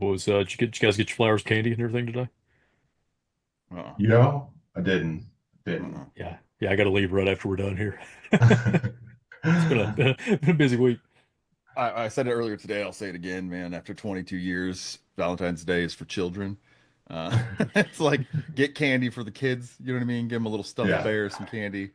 Did you guys get your flowers, candy, and everything today? Uh-uh. I didn't. Didn't. Uh-uh. Yeah, yeah. I got to leave right after we're done here. It's been a busy week. I said it earlier today. I'll say it again, man. After 22 years, Valentine's Day is for children. It's like get candy for the kids. You know what I mean? Give them a little stuffed Yeah. bear, some candy,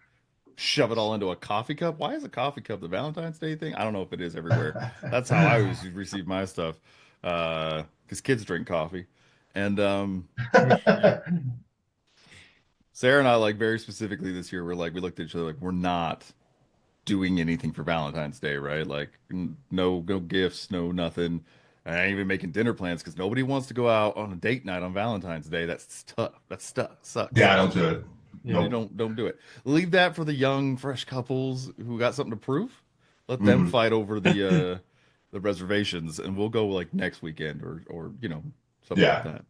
shove it all into a coffee cup. Why is a coffee cup the Valentine's Day thing? I don't know if it is everywhere. That's how I always receive my stuff. Because kids drink coffee. And Sarah and I, like, very specifically this year, we're like, we looked at each other like, we're not doing anything for Valentine's Day, right? Like, no gifts, no nothing. I ain't even making dinner plans because nobody wants to go out on a date night on Valentine's Day. That's tough. That's stuff sucks. Yeah, I That's don't just do it. you Nope. don't do it. Leave that for the young, fresh couples who got something to prove. Let them Hmm. fight over the reservations, and we'll go like next weekend or something like Yeah. that.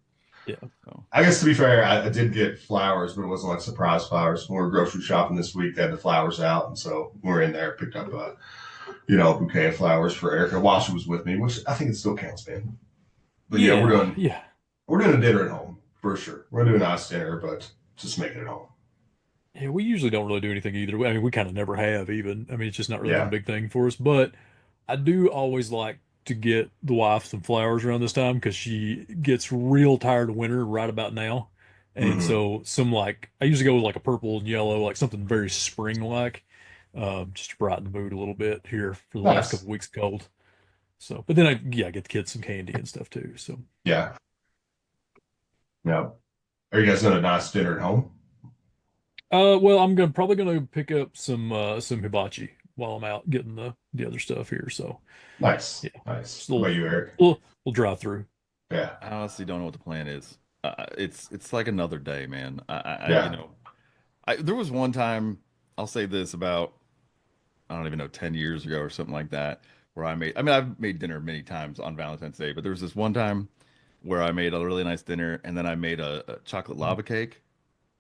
Yeah. So I guess to be fair, I did get flowers, but it wasn't like surprise flowers. When we were grocery shopping this week, they had the flowers out, and so we were in there, picked up a bouquet of flowers for Erica while she was with me, which I think it still counts, man. But yeah, yeah, we're doing a dinner at home for sure. We're gonna do a nice dinner, but just make it at home. yeah. Yeah, we usually don't really do anything either. I mean, we kind of never have even. I mean, it's just not really been a Yeah. big thing for us. But I do always like to get the wife some flowers around this time because she gets real tired of winter right about now. And Hmm. so some like I usually go with like a purple and yellow, like something very spring-like, just to brighten the mood a little bit here for the last couple Nice. of weeks of cold. So, but then I get the kids some candy and stuff too. So, Yeah. yeah. Are you guys doing a nice dinner at home? well, probably gonna pick up some hibachi while I'm out getting the other stuff here. So Nice. yeah, Nice. just a What little about you, Eric? little drive through. Yeah. I honestly don't know what the plan is. It's like another day, man. Yeah. There was one time, I'll say this about, I don't even know, 10 years ago or something like that, where I mean, I've made dinner many times on Valentine's Day, but there was this one time where I made a really nice dinner and then I made a chocolate lava cake.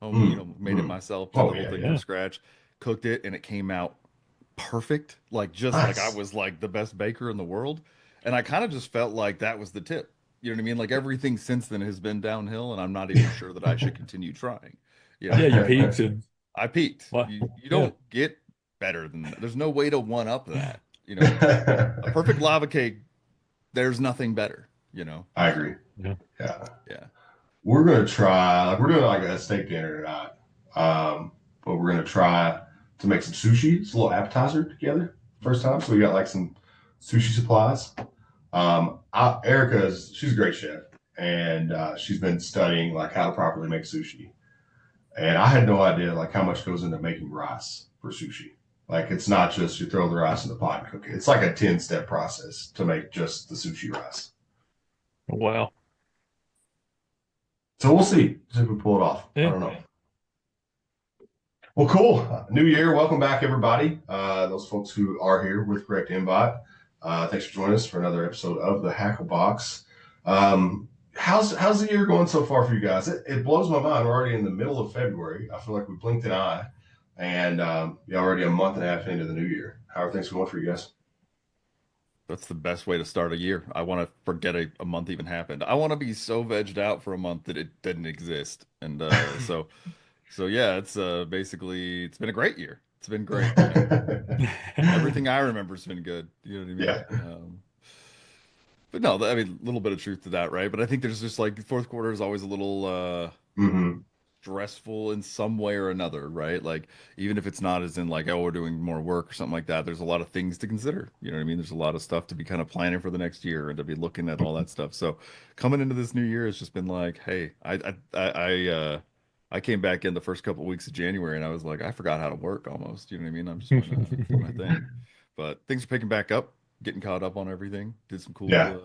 Mm, Made it mm. myself, did the Oh whole yeah, thing from yeah. scratch, cooked it, and it came out perfect. Like, just like I Nice. was like the best baker in the world. And I kind of just felt like that was the tip. You know what I mean? Like everything since then has been downhill, and I'm not even sure that I should continue trying. You Yeah, know, you peaked and I peaked. well, You yeah. don't get better than that. There's no way to one up that. A perfect lava cake, there's nothing better, you know? I So, agree. Yeah. Yeah. yeah. We're gonna try we're doing like a steak dinner tonight. But we're gonna try to make some sushi. It's a little appetizer together. First time. So we got like some sushi supplies. She's a great chef, and she's been studying like how to properly make sushi. And I had no idea like how much goes into making rice for sushi. Like it's not just you throw the rice in the pot and cook it. It's like a 10-step process to make just the sushi rice. Wow. So we'll see if we pull it off. I Yeah. don't know. Well, cool. New year. Welcome back, everybody. Those folks who are here with Correct Invite. Thanks for joining us for another episode of the Hackle Box. How's the year going so far for you guys? It blows my mind. We're already in the middle of February. I feel like we blinked an eye, and yeah, already a month and a half into the new year. How are things going for you guys? That's the best way to start a year. I want to forget a month even happened. I want to be so vegged out for a month that it didn't exist. And so yeah, it's basically it's been a great year. It's been great. Everything I remember has been good. You know what I mean? Yeah. But no, I mean, a little bit of truth to that, right? But I think there's just like fourth quarter is always a little Hmm. stressful in some way or another, right? Like even if it's not as in like, oh, we're doing more work or something like that, there's a lot of things to consider. You know what I mean? There's a lot of stuff to be kind of planning for the next year and to be looking at all that stuff. So coming into this new year, it's just been like, hey, I came back in the first couple of weeks of January and I was like, I forgot how to work almost. You know what I mean? I'm just gonna do my thing. But things are picking back up, getting caught up on everything. Did some cool Yeah.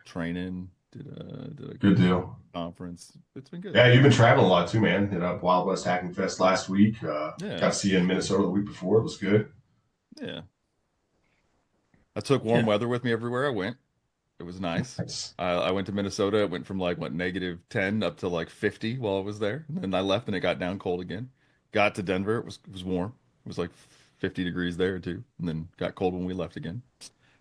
training, did a Good deal. conference. It's been good. Yeah, you've been traveling a lot too, man. Wild West Hacking Fest last week. Yeah, Got to see you in Minnesota the week before. It was good. yeah. I took warm Yeah. weather with me everywhere I went. It was nice. Nice. I went to Minnesota. It went from like what -10 up to like 50 while I was there. And then I left and it got down cold again. Got to Denver. It was warm. It was like 50 degrees there too. And then got cold when we left again.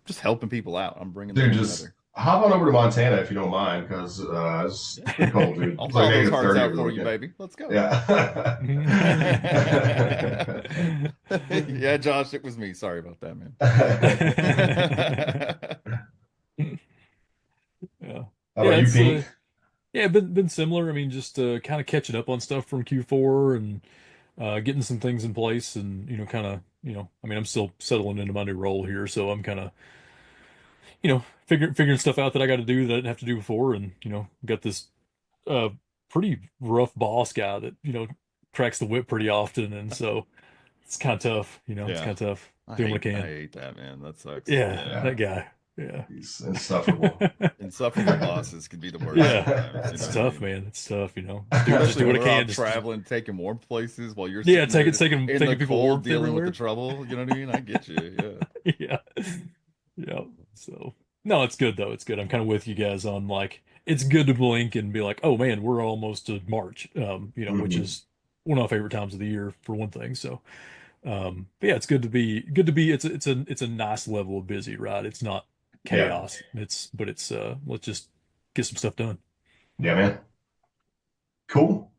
Just helping people out. I'm bringing the Dude, warm just weather. hop on over to Montana if you don't mind, because it's Yeah. pretty cold, dude. I'll It's like thaw those negative hearts 30 out over the for you, weekend. baby. Let's go. Yeah. Yeah, Josh, it was me. Sorry about that, man. Yeah. How Yeah, about you, it's Pink? yeah, been similar. I mean, just kind of catching up on stuff from Q4 and getting some things in place and kind of, I mean, I'm still settling into my new role here, so I'm kind of, figuring stuff out that I got to do that I didn't have to do before and, got this uh pretty rough boss guy that, cracks the whip pretty often and so it's kind of tough, it's Yeah. kind of tough I doing what I hate I can. hate that, man. That sucks. Yeah, Yeah. that Yeah, guy. Yeah. he's insufferable. Insufferable bosses can be the worst Yeah. sometimes, you know It's what I tough, mean? man. It's tough, just Especially do when what I we're can. out Just traveling, taking warm places while you're yeah, sitting there in the taking people cold warmth dealing with the everywhere. trouble. You know what I mean? I get you. Yeah. Yeah. Yeah. So no, it's good though. It's good. I'm kind of with you guys on like it's good to blink and be like, oh man, we're almost to March. Which Hmm. is one of my favorite times of the year for one thing. So but yeah, it's good to be it's a nice level of busy, right? It's not Yeah, chaos. It's let's just get some stuff done. yeah, man. Cool.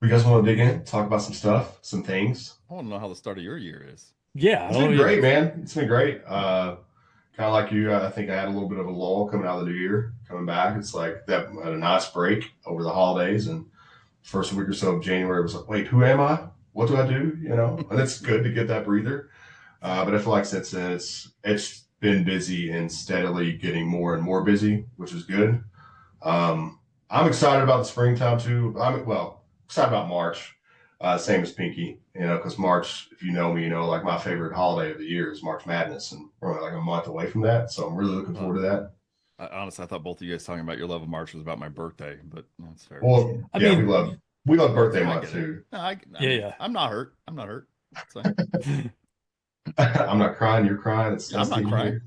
You guys want to dig in, talk about some stuff, some things? I want to know how the start of your year is. Yeah, I It's don't know. been Yeah, great, man. It's been great. Kind of like you, I think I had a little bit of a lull coming out of the new year, coming back. It's like that I had a nice break over the holidays, and first week or so of January was like, wait, who am I? What do I do? And it's good to get that breather. But I feel like since then it's been busy and steadily getting more and more busy, which is good. Um, I'm excited about the springtime too. Excited about March. Same as Pinky, because March, if you know me, like my favorite holiday of the year is March Madness, and we're only like a month away from that, so I'm really looking Well, forward to that. honestly, I thought both of you guys talking about your love of March was about my birthday, but that's fair. Well, I yeah, we mean, love we love birthday Yeah, I month get it. too. No, I mean, yeah, I'm not hurt. I'm not hurt. It's fine. I'm not crying, you're crying. It's Yeah, I'm not dusty in crying. here.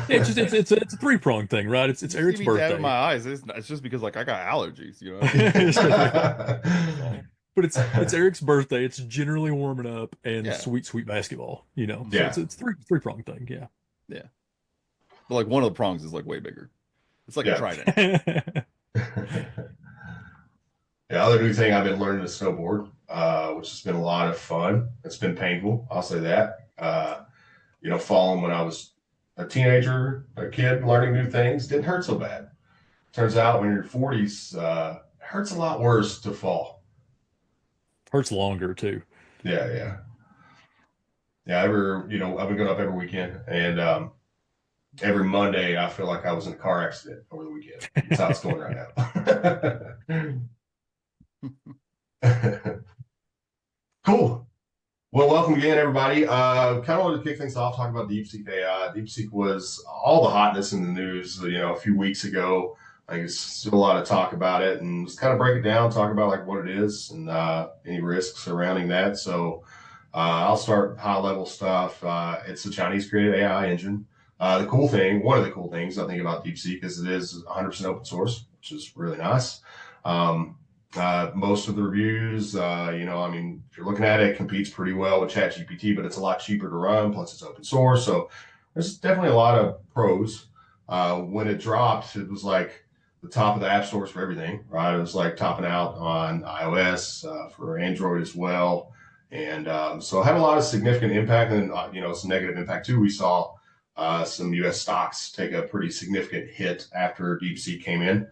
yeah. It's a three-pronged thing, right? It's You see Eric's me dabbing my birthday. eyes. It's just because like I got allergies. You know what I mean? But it's Eric's birthday. It's generally warming up and Yeah, sweet, sweet basketball, So Yeah, it's three pronged thing, yeah. yeah. But like one of the prongs is like way bigger. It's like a yeah. trident. The other new thing I've been learning to snowboard, which has been a lot of fun. It's been painful, I'll say that. Falling when I was a teenager, a kid, learning new things didn't hurt so bad. Turns out when you're in your 40s, it hurts a lot worse to fall. Hurts longer too. Yeah, yeah, yeah. I've been going up every weekend, and every Monday I feel like I was in a car accident over the weekend. That's how it's going right now. Cool. Well, welcome again, everybody. Kind of wanted to kick things off, talk about DeepSeek AI. DeepSeek was all the hotness in the news, a few weeks ago. I think there's still a lot of talk about it, and just kind of break it down, talk about like what it is and any risks surrounding that. So I'll start high level stuff. It's a Chinese created AI engine. One of the cool things I think about DeepSeek is it is 100% open source, which is really nice. Um, most of the reviews, if you're looking at it, it competes pretty well with ChatGPT, but it's a lot cheaper to run. Plus, it's open source, so there's definitely a lot of pros. When it dropped, it was like the top of the app stores for everything, right? It was like topping out on iOS for Android as well, and so it had a lot of significant impact, and some negative impact too. We saw some U.S. stocks take a pretty significant hit after DeepSeek came in.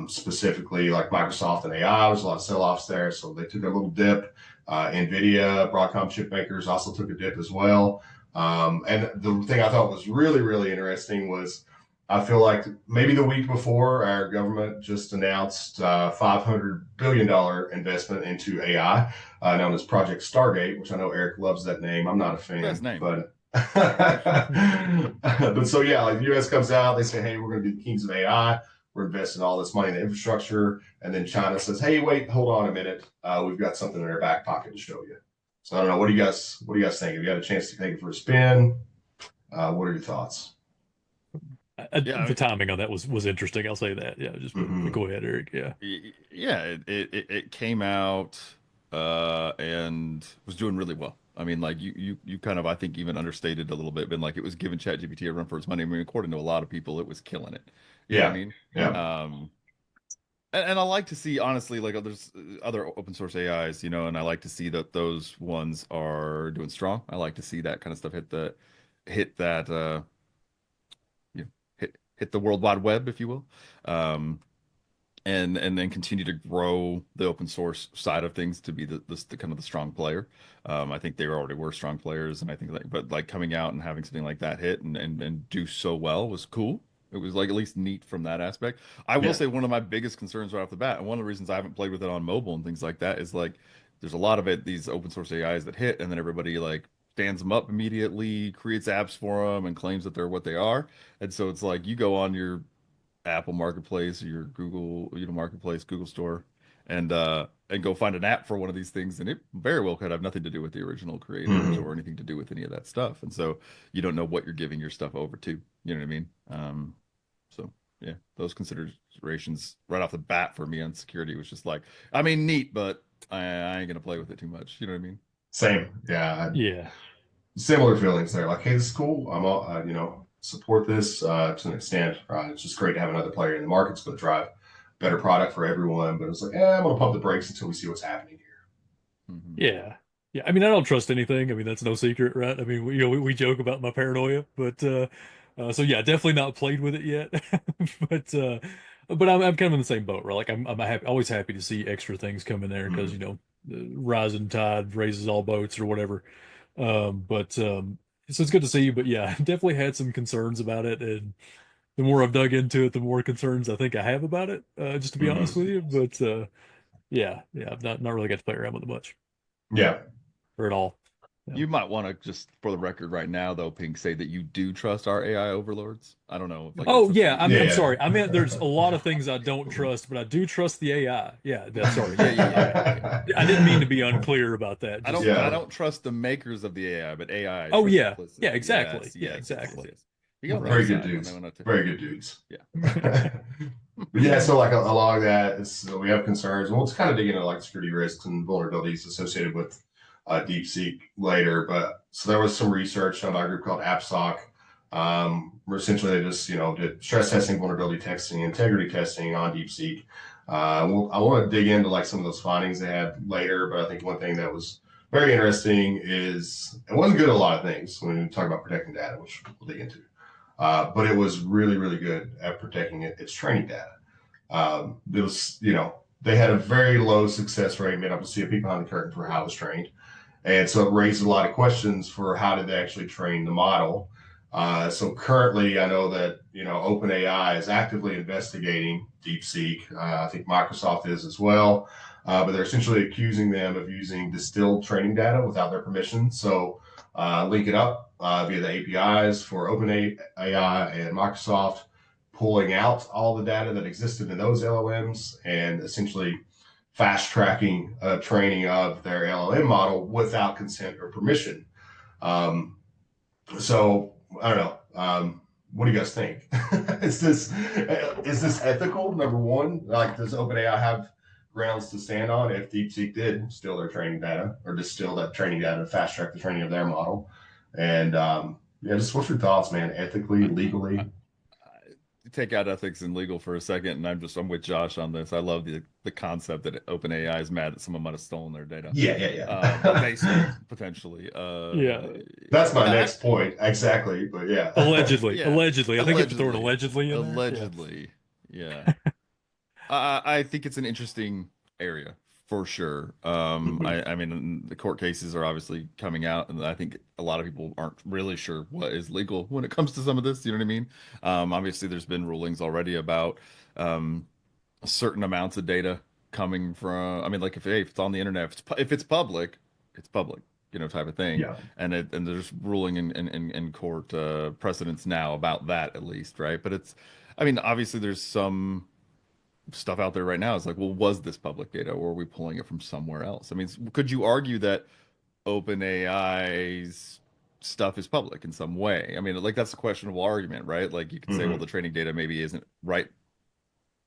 Specifically like Microsoft and AI. There's a lot of sell-offs there, so they took a little dip. NVIDIA, Broadcom chip makers also took a dip as well. And the thing I thought was really, really interesting was I feel like maybe the week before our government just announced $500 billion investment into AI, known as Project Stargate, which I know Eric loves that name. I'm not a Best fan, name. but but so yeah, like the US comes out, they say, hey, we're going to be the kings of AI. We're investing all this money in the infrastructure. And then China says, hey, wait, hold on a minute. We've got something in our back pocket to show you. So I don't know. What do you guys think? Have you had a chance to take it for a spin? What are your thoughts? Yeah, I The mean, timing on that was interesting. I'll say that. Yeah, but Mm-hmm. go ahead, Eric. Yeah. yeah, it came out and was doing really well. I mean, like you kind of, I think, even understated a little bit, been like it was giving ChatGPT a run for its money. I mean, according to a lot of people, it was killing it. You know what I Yeah. mean? Yeah. Um, and I like to see, honestly, like there's other open source AIs, and I like to see that those ones are doing strong. I like to see that kind of stuff hit that, hit the World Wide Web, if you will. Um, and then continue to grow the open source side of things to be the kind of the strong player. I think they already were strong players, and I think but like coming out and having something like that hit and do so well was cool. It was like at least neat from that aspect. I will Yeah. say one of my biggest concerns right off the bat, and one of the reasons I haven't played with it on mobile and things like that is like there's a lot of these open source AIs that hit, and then everybody like stands them up immediately, creates apps for them, and claims that they're what they are. And so it's like you go on your Apple Marketplace or your Google, Marketplace, Google Store, and go find an app for one of these things, and it very well could have nothing to do with the original creators Mhm. or anything to do with any of that stuff. And so you don't know what you're giving your stuff over to. You know what I mean? So yeah, those considerations right off the bat for me on security was just like, I mean, neat, but I ain't gonna play with it too much. You know what I mean? Same. Yeah. Yeah. Similar feelings there. Like, hey, this is cool. I'm all, support this to an extent. It's just great to have another player in the market. It's going to drive better product for everyone. But it's like, I'm going to pump the brakes until we see what's happening here. Hmm. Yeah. Yeah. I mean, I don't trust anything. I mean, that's no secret, right? I mean, we joke about my paranoia, but so yeah, definitely not played with it yet. But I'm kind of in the same boat, right? Like always happy to see extra things come in there because, Mhm. the rising tide raises all boats or whatever. But so it's good to see you, but yeah, definitely had some concerns about it, and the more I've dug into it, the more concerns I think I have about it, just to be honest Mhm. with you. But yeah, I've not really got to play around with it much Yeah. or at all. Yeah. You might want to just, for the record, right now, though, Pink, say that you do trust our AI overlords. I don't know if like that's Oh something yeah, you. I'm Yeah. sorry. I meant there's a lot of things I don't trust, but I do trust the AI. Yeah, that's sorry. Yeah, Yeah, yeah, yeah, yeah, yeah. yeah, yeah. I didn't mean to be unclear about that. I Just don't I Yeah. don't trust the makers of the AI, but AI I oh trust yeah, yeah, implicitly. exactly. Yes, Yeah, yes, yes, yes, exactly. yes. You got on the other Very good side when they dudes. went out to. Very good dudes. Yeah. But yeah, so like along that, we have concerns. We'll just kind of dig into like security risks and vulnerabilities associated with DeepSeek later. But so there was some research done by a group called AppSoc, where essentially they just did stress testing, vulnerability testing, integrity testing on DeepSeek. I want to dig into like some of those findings they had later, but I think one thing that was very interesting is it wasn't good at a lot of things when we talk about protecting data, which we'll dig into. But it was really, really good at protecting its training data. It was, they had a very low success rate, being able to see a peek behind the curtain for how it was trained. And so it raised a lot of questions for how did they actually train the model. So currently, I know that, OpenAI is actively investigating DeepSeek. I think Microsoft is as well. But they're essentially accusing them of using distilled training data without their permission. So link it up via the APIs for OpenAI and Microsoft, pulling out all the data that existed in those LLMs and essentially fast tracking training of their LLM model without consent or permission. Um, so I don't know. What do you guys think? Is this ethical? Number one, like does OpenAI have grounds to stand on if DeepSeek did steal their training data or distill that training data to fast track the training of their model? And yeah, just what's your thoughts, man? Ethically, I, legally? take out ethics and legal for a second, and I'm with Josh on this. I love the concept that OpenAI is mad that someone might have stolen their data. Yeah, yeah, yeah. Basically, potentially. Yeah, That's my Yeah, next point, exactly. But yeah, allegedly, yeah, allegedly. I think you have to throw an allegedly, allegedly in there. Yeah. allegedly, yeah. I think it's an interesting area for sure. I mean, the court cases are obviously coming out, and I think a lot of people aren't really sure what is legal when it comes to some of this. You know what I mean? Obviously, there's been rulings already about um, certain amounts of data coming from. I mean, like if it's on the internet, if it's public, it's public. Type of thing, yeah. and there's ruling in court precedents now about that at least, right? But I mean, obviously, there's some stuff out there right now is like, well, was this public data or are we pulling it from somewhere else? I mean, could you argue that OpenAI's stuff is public in some way? I mean, like that's a questionable argument, right? Like you could say, well, Hmm. the training data maybe isn't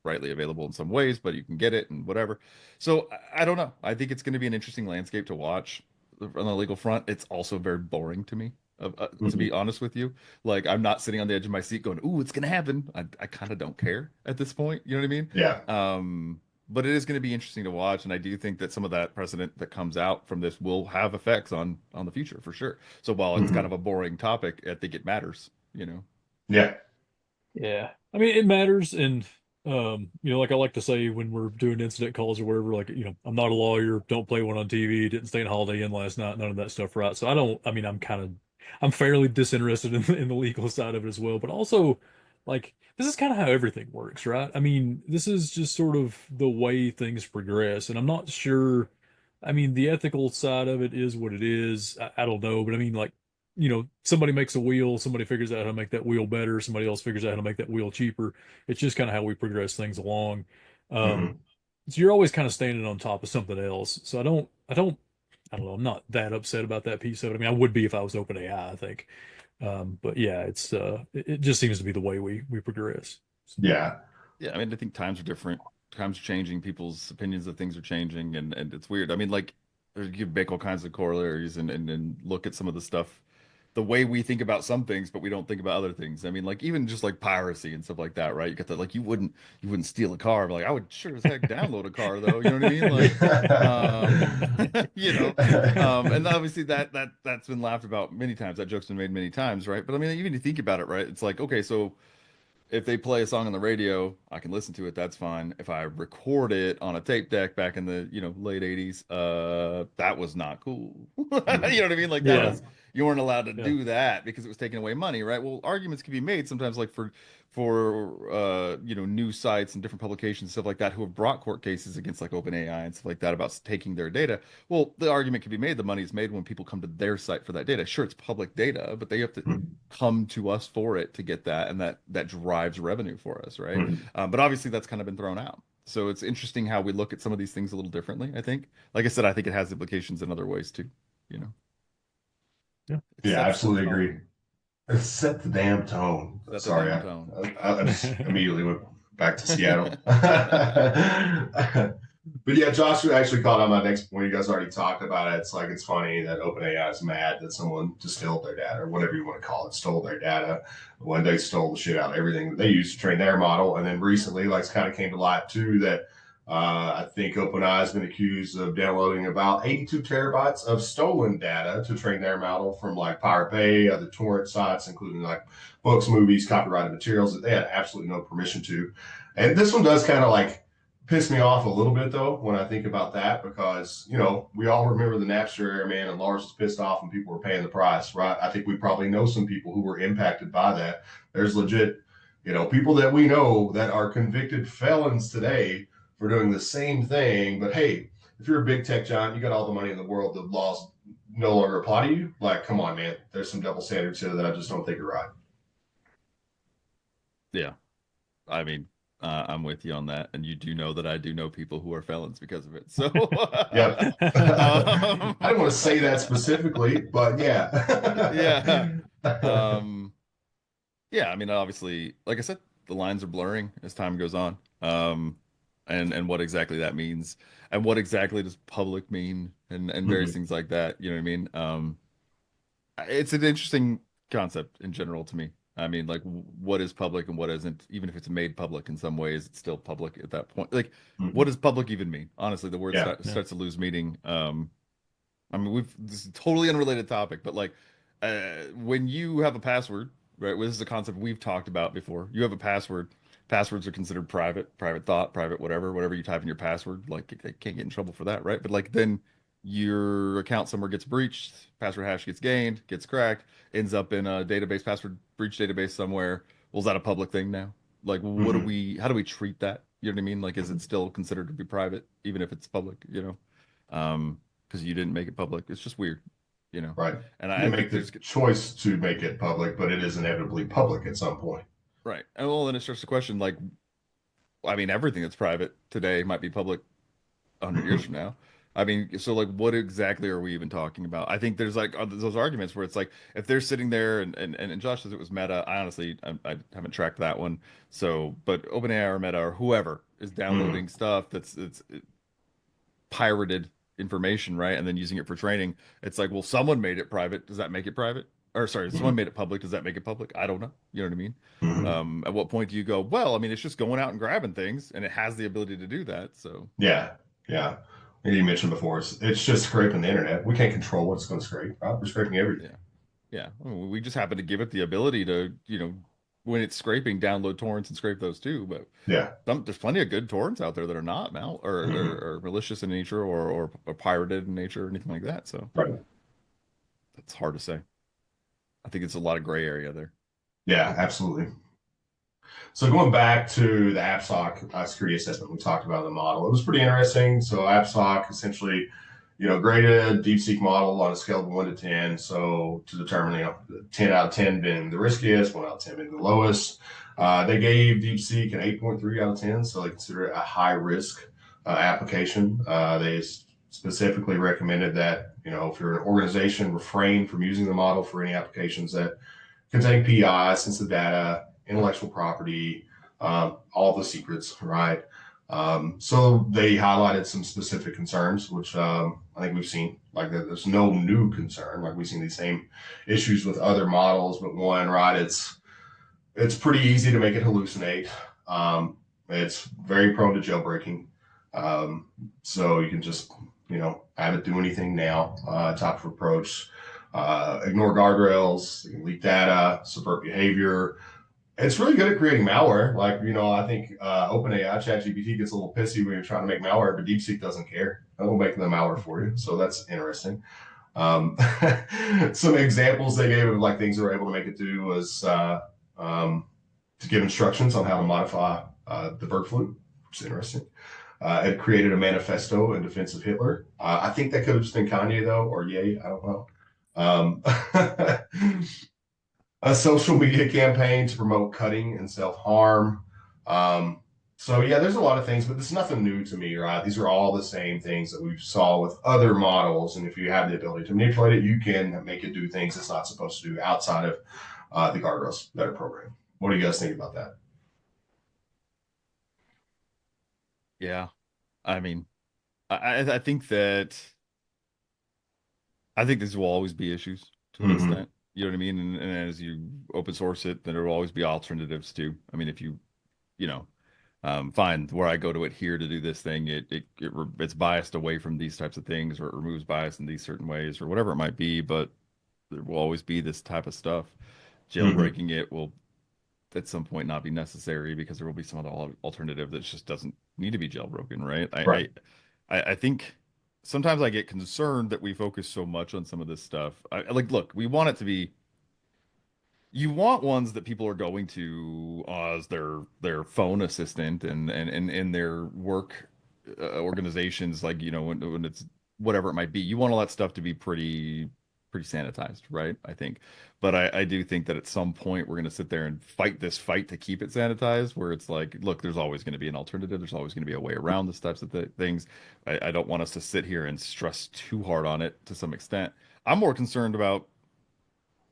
rightly available in some ways, but you can get it and whatever. So I don't know. I think it's going to be an interesting landscape to watch. on the legal front, it's also very boring to me. To be Mhm. honest with you, like I'm not sitting on the edge of my seat going, "Ooh, it's gonna happen." I kind of don't care at this point. You know what I mean? Yeah. But it is going to be interesting to watch, and I do think that some of that precedent that comes out from this will have effects on the future for sure. So while it's kind of Mhm. a boring topic, I think it matters. Yeah. Yeah. I mean, it matters. And, like I like to say when we're doing incident calls or whatever, like, I'm not a lawyer, don't play one on TV, didn't stay in Holiday Inn last night, none of that stuff, right? So I mean, I'm fairly disinterested in the legal side of it as well. But also, like, this is kind of how everything works, right? I mean, this is just sort of the way things progress. And I'm not sure. I mean, the ethical side of it is what it is. I don't know. But I mean, like, somebody makes a wheel, somebody figures out how to make that wheel better, somebody else figures out how to make that wheel cheaper. It's just kind of how we progress things along. Um, Mhm. so you're always kind of standing on top of something else. So I don't know. I'm not that upset about that piece of it. I mean, I would be if I was OpenAI, I think. But yeah, it just seems to be the way we progress. So, Yeah. Yeah, I mean, I think times are different. Times are changing. People's opinions of things are changing, and it's weird. I mean, like, you make all kinds of corollaries and look at some of the stuff, the way we think about some things, but we don't think about other things. I mean, like even just like piracy and stuff like that, right? You get that, like you wouldn't steal a car, but like I would sure as heck download a car, though. You know what I mean? Like, you know, and obviously that's been laughed about many times. That joke's been made many times, right? But I mean, even if you think about it, right? It's like, okay, so if they play a song on the radio, I can listen to it. That's fine. If I record it on a tape deck back in the, late 80s, that was not cool. You know Mhm. what I mean? Like that yeah, was you weren't allowed to yeah, do that because it was taking away money, right? Well, arguments can be made sometimes like for news sites and different publications and stuff like that who have brought court cases against like OpenAI and stuff like that about taking their data. Well, the argument can be made the money is made when people come to their site for that data. Sure, it's public data, but they have to Mhm. come to us for it to get that, and that drives revenue for us, right? Mhm. But obviously, that's kind of been thrown out. So it's interesting how we look at some of these things a little differently. I think, like I said, I think it has implications in other ways too. You know, yeah. it Yeah, sets the absolutely agree. tone. Set the damn tone. Set the Sorry, damn tone. I just immediately went back to Seattle. But yeah, Josh actually caught on my next point. You guys already talked about it. It's like it's funny that OpenAI is mad that someone distilled their data or whatever you want to call it, stole their data when they stole the shit out of everything that they used to train their model. And then recently, like, it's kind of came to light too that I think OpenAI has been accused of downloading about 82 terabytes of stolen data to train their model from like Pirate Bay, other torrent sites, including like books, movies, copyrighted materials that they had absolutely no permission to. And this one does kind of like piss me off a little bit though when I think about that because we all remember the Napster era, man, and Lars was pissed off when people were paying the price, right? I think we probably know some people who were impacted by that. There's legit, people that we know that are convicted felons today for doing the same thing. But hey, if you're a big tech giant, you got all the money in the world, the laws no longer apply to you. Like, come on, man. There's some double standards here that I just don't think are right. Yeah, I mean, I'm with you on that, and you do know that I do know people who are felons because of it. So, Yep. I um, don't want to say that specifically, but yeah. yeah. Um, Yeah, I mean, obviously, like I said, the lines are blurring as time goes on. And what exactly that means, and what exactly does public mean, and various Mhm. things like that. You know what I mean? It's an interesting concept in general to me. I mean, like, what is public and what isn't? Even if it's made public in some ways, it's still public at that point. Like, what Mhm. does public even mean? Honestly, the word Yeah. Yeah. starts to lose meaning. I mean, this is a totally unrelated topic, but like when you have a password, right? Well, this is a concept we've talked about before. You have a password. Passwords are considered private, private thought, private whatever you type in your password. Like they can't get in trouble for that, right? But like then your account somewhere gets breached, password hash gets gained, gets cracked, ends up in a database, password breach database somewhere. Well, is that a public thing now? Like, Mhm. how do we treat that? You know what I mean? Like, is it still considered to be private, even if it's public, because you didn't make it public. It's just weird, you know. Right. And You I didn't make think the there's choice to make it public, but it is inevitably public at some point. right. And well, then it starts to question like, I mean, everything that's private today might be public 100 years from now. I mean, so like, what exactly are we even talking about? I think there's like those arguments where it's like if they're sitting there and Josh says it was Meta. I honestly I haven't tracked that one. So, but OpenAI or Meta or whoever is Mhm. downloading stuff that's it's pirated information, right? And then using it for training. It's like, well, someone made it private. Does that make it private? Or sorry, someone Mhm. made it public. Does that make it public? I don't know. You know what I mean? Mhm. At what point do you go, well, I mean, it's just going out and grabbing things, and it has the ability to do that. So Yeah, yeah. And you mentioned before, it's just scraping the internet. We can't control what's going to scrape, right? We're scraping everything. yeah, yeah. I mean, we just happen to give it the ability to, when it's scraping, download torrents and scrape those too. But Yeah. there's plenty of good torrents out there that are not Mhm. or malicious in nature or pirated in nature or anything like that. So Right. that's hard to say. I think it's a lot of gray area there. Yeah, absolutely. So going back to the AppSoc security assessment we talked about in the model, it was pretty interesting. So AppSoc essentially, graded DeepSeek model on a scale of 1 to 10. So to determine, 10 out of 10 being the riskiest, 1 out of 10 being the lowest. They gave DeepSeek an 8.3 out of 10. So they consider it a high risk application. They specifically recommended that, if you're an organization, refrain from using the model for any applications that contain PI, sensitive data, intellectual property, all the secrets, right? So they highlighted some specific concerns, which I think we've seen. Like there's no new concern. Like we've seen these same issues with other models, but one, right? It's pretty easy to make it hallucinate. It's very prone to jailbreaking. Um, so you can just have it do anything now. Type of approach. Ignore guardrails, leak data, subvert behavior. It's really good at creating malware. Like, I think OpenAI, ChatGPT gets a little pissy when you're trying to make malware, but DeepSeek doesn't care. It will make the malware for you. So that's interesting. Um, some examples they gave of like things they were able to make it do was um, to give instructions on how to modify the bird flu, which is interesting. It created a manifesto in defense of Hitler. I think that could have just been Kanye though, or Ye. I don't know. A social media campaign to promote cutting and self harm. Um, so yeah, there's a lot of things, but this is nothing new to me, right? These are all the same things that we saw with other models, and if you have the ability to manipulate it, you can make it do things it's not supposed to do outside of the guardrails that are programmed. What do you guys think about that? Yeah. I mean, I think that I think these will always be issues to an Mm-hmm. extent. You know what I mean? And as you open source it, then there will always be alternatives too. I mean, if you know, find where I go to adhere to do this thing, it's biased away from these types of things, or it removes bias in these certain ways, or whatever it might be. But there will always be this type of stuff. Mm-hmm. Jailbreaking it will at some point not be necessary because there will be some other alternative that just doesn't need to be jailbroken, right? Right. I think sometimes I get concerned that we focus so much on some of this stuff. Like, look, we want it to be. You want ones that people are going to as their phone assistant and in their work organizations, like when it's whatever it might be. You want all that stuff to be pretty sanitized, right? I think, but I do think that at some point we're going to sit there and fight this fight to keep it sanitized, where it's like, look, there's always going to be an alternative. There's always going to be a way around this types of things. I don't want us to sit here and stress too hard on it to some extent. I'm more concerned about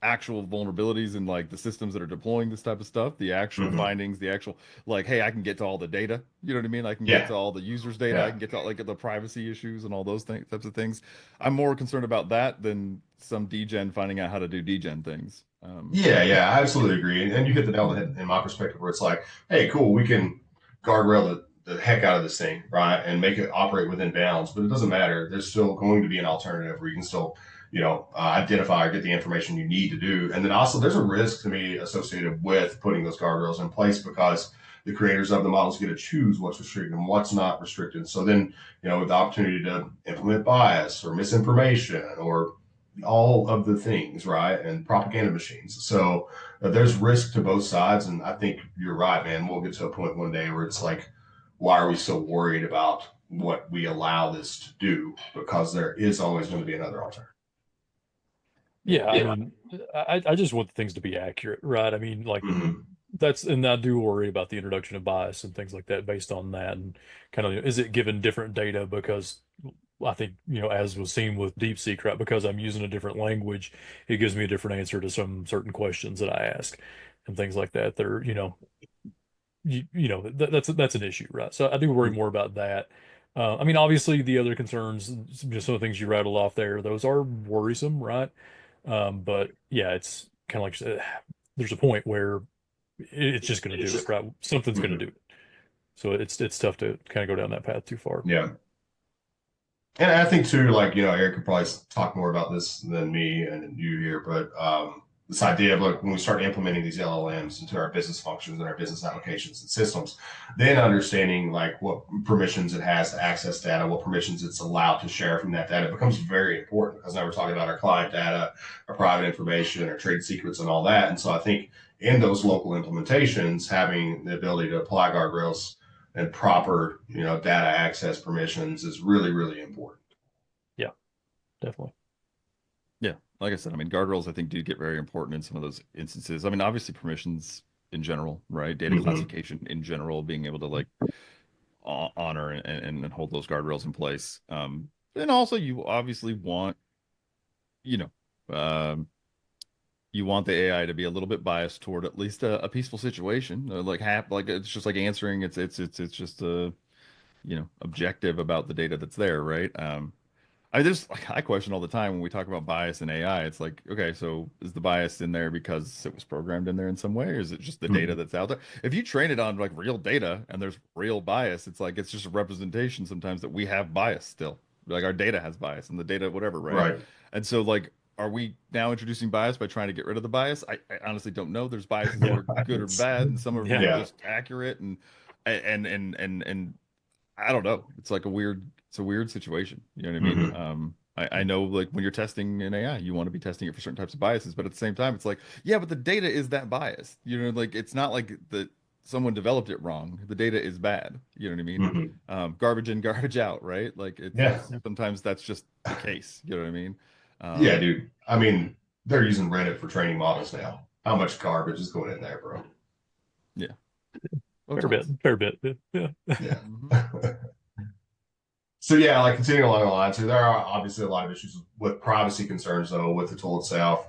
actual vulnerabilities in like the systems that are deploying this type of stuff, the actual Mm-hmm. findings, the actual like, hey, I can get to all the data. You know what I mean? I can get Yeah. to all the users' data. I Yeah. can get to like the privacy issues and all those types of things. I'm more concerned about that than some degen finding out how to do degen things. Yeah, yeah, I absolutely agree. And you hit the nail on the head in my perspective, where it's like, hey, cool, we can guardrail the heck out of this thing, right? And make it operate within bounds, but it doesn't matter. There's still going to be an alternative where you can still, identify or get the information you need to do. And then also, there's a risk to me associated with putting those guardrails in place because the creators of the models get to choose what's restricted and what's not restricted. So then, with the opportunity to implement bias or misinformation or all of the things, right? And propaganda machines. So there's risk to both sides. And I think you're right, man. We'll get to a point one day where it's like, why are we so worried about what we allow this to do? Because there is always going to be another alternative. Yeah, I Yeah. mean, I just want things to be accurate, right? I mean, like Mm-hmm. and I do worry about the introduction of bias and things like that based on that, and kind of is it given different data because I think, as was seen with DeepSeek, right? Because I'm using a different language, it gives me a different answer to some certain questions that I ask and things like that. They're, that's an issue, right? So I do worry more about that I mean, obviously, the other concerns, just some of the things you rattled off there, those are worrisome, right? But yeah, it's kind of like you said, there's a point where it's just going to do it, right? Something's going to Mhm. do it. So it's tough to kind of go down that path too far. Yeah. And I think too, like, Eric could probably talk more about this than me and you here, but this idea of like when we start implementing these LLMs into our business functions and our business applications and systems, then understanding like what permissions it has to access data, what permissions it's allowed to share from that data becomes very important because now we're talking about our client data, our private information, our trade secrets, and all that. And so I think in those local implementations, having the ability to apply guardrails and proper, data access permissions is really, really important. Yeah, definitely. Yeah, like I said, I mean, guardrails I think do get very important in some of those instances. I mean, obviously permissions in general, right? Data Mm-hmm. classification in general, being able to like honor and hold those guardrails in place. And also you obviously want, you know, you want the AI to be a little bit biased toward at least a peaceful situation, like it's just like answering. It's just objective about the data that's there, right? There's like I question all the time when we talk about bias in AI. It's like, okay, so is the bias in there because it was programmed in there in some way, or is it just the data Mm-hmm. that's out there? If you train it on like real data and there's real bias, it's like it's just a representation sometimes that we have bias still. Like our data has bias and the data, whatever, right? Right. And so like, are we now introducing bias by trying to get rid of the bias? I honestly don't know. There's biases that Yeah, are good or bad, and some of them yeah, are Yeah. just accurate and I don't know. It's a weird situation. You know what I mean? Mm-hmm. I know like when you're testing an AI, you want to be testing it for certain types of biases, but at the same time, it's like, yeah, but the data is that biased. Like it's not like that someone developed it wrong. The data is bad. You know what I mean? Mm-hmm. Garbage in, garbage out, right? Like Yeah. it's sometimes that's just the case. You know what I mean? Yeah, Um, dude. I mean, they're using Reddit for training models now. How much garbage is going in there, bro? yeah. Oh, tons. fair bit. Yeah, Yeah. Hmm. So yeah, like continuing along the lines, so there are obviously a lot of issues with privacy concerns though with the tool itself.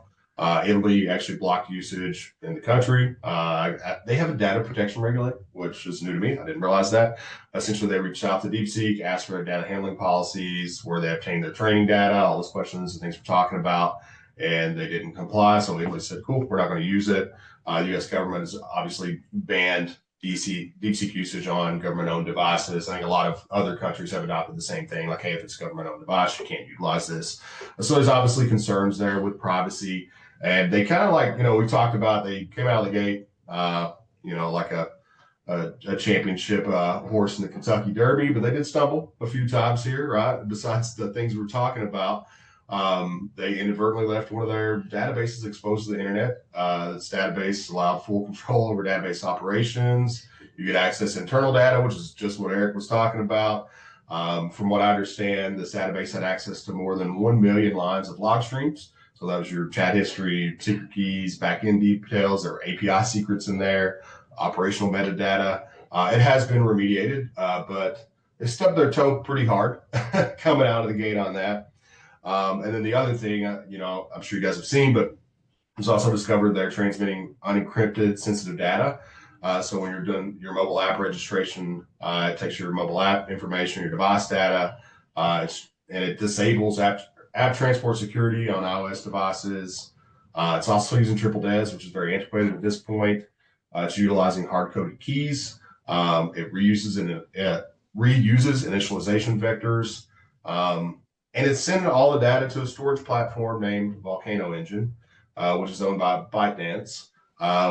Italy actually blocked usage in the country. They have a data protection regulator, which is new to me. I didn't realize that. Essentially, they reached out to DeepSeek, asked for data handling policies, where they obtain their training data, all those questions and things we're talking about, and they didn't comply. So Italy said, "Cool, we're not going to use it." The U.S. government has obviously banned DeepSeek usage on government-owned devices. I think a lot of other countries have adopted the same thing. Like, hey, if it's a government-owned device, you can't utilize this. So there's obviously concerns there with privacy. And they kind of like, we talked about, they came out of the gate, like a championship horse in the Kentucky Derby, but they did stumble a few times here, right? Besides the things we're talking about, they inadvertently left one of their databases exposed to the internet. This database allowed full control over database operations. You could access internal data, which is just what Eric was talking about. From what I understand, this database had access to more than 1 million lines of log streams. So that was your chat history, secret keys, backend details. There were API secrets in there, operational metadata. It has been remediated, but they stubbed their toe pretty hard coming out of the gate on that. And then the other thing, I'm sure you guys have seen, but it was also discovered they're transmitting unencrypted sensitive data. So when you're doing your mobile app registration, it takes your mobile app information, your device data, and it disables app transport security on iOS devices. It's also using triple DES, which is very antiquated at this point. It's utilizing hard-coded keys. It reuses initialization vectors. And it's sending all the data to a storage platform named Volcano Engine, which is owned by ByteDance,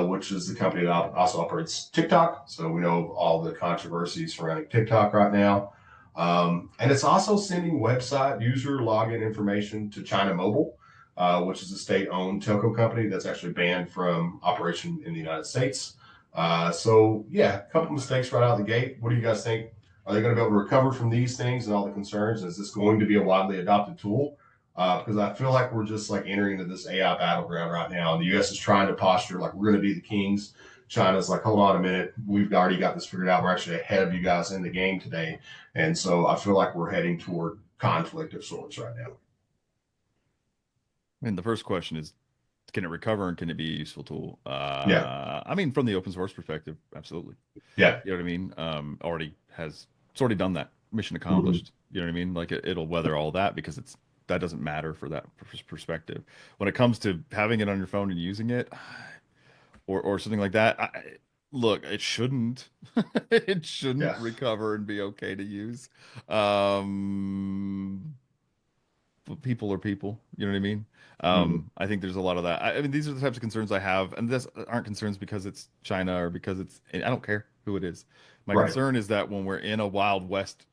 which is the company that also operates TikTok. So we know all the controversies surrounding TikTok right now. And it's also sending website user login information to China Mobile, which is a state-owned telco company that's actually banned from operation in the United States. So yeah, a couple mistakes right out of the gate. What do you guys think? Are they going to be able to recover from these things and all the concerns? Is this going to be a widely adopted tool? Because I feel like we're just like entering into this AI battleground right now, and the U.S. is trying to posture like we're going to be the kings. China's like, hold on a minute, we've already got this figured out. We're actually ahead of you guys in the game today, and so I feel like we're heading toward conflict of sorts right now. I mean, the first question is, can it recover and can it be a useful tool? Yeah, I mean, from the open source perspective, absolutely. yeah, You know what I mean? It's already done that. mission Hmm. accomplished. You know what I mean? Like it'll weather all that because that doesn't matter for that perspective. When it comes to having it on your phone and using it, or something like that, look, it shouldn't. It shouldn't Yeah. recover and be okay to use. Um, but people are people. You know what I mean? Hmm. I think there's a lot of that. I mean, these are the types of concerns I have, and this aren't concerns because it's China or because I don't care who it is. My Right. concern is that when we're in a Wild West,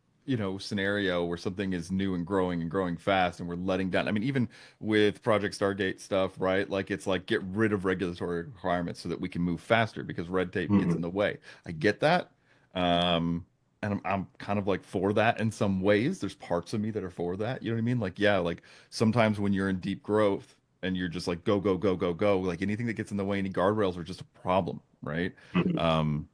scenario where something is new and growing fast, and we're letting down. I mean, even with Project Stargate stuff, right? Like it's like get rid of regulatory requirements so that we can move faster because red tape gets in Hmm. the way. I get that. Um, and I'm kind of like for that in some ways. There's parts of me that are for that. You know what I mean? Like, yeah, like sometimes when you're in deep growth and you're just like go, go, go, go, go, like anything that gets in the way, any guardrails are just a problem, right? Hmm. Um,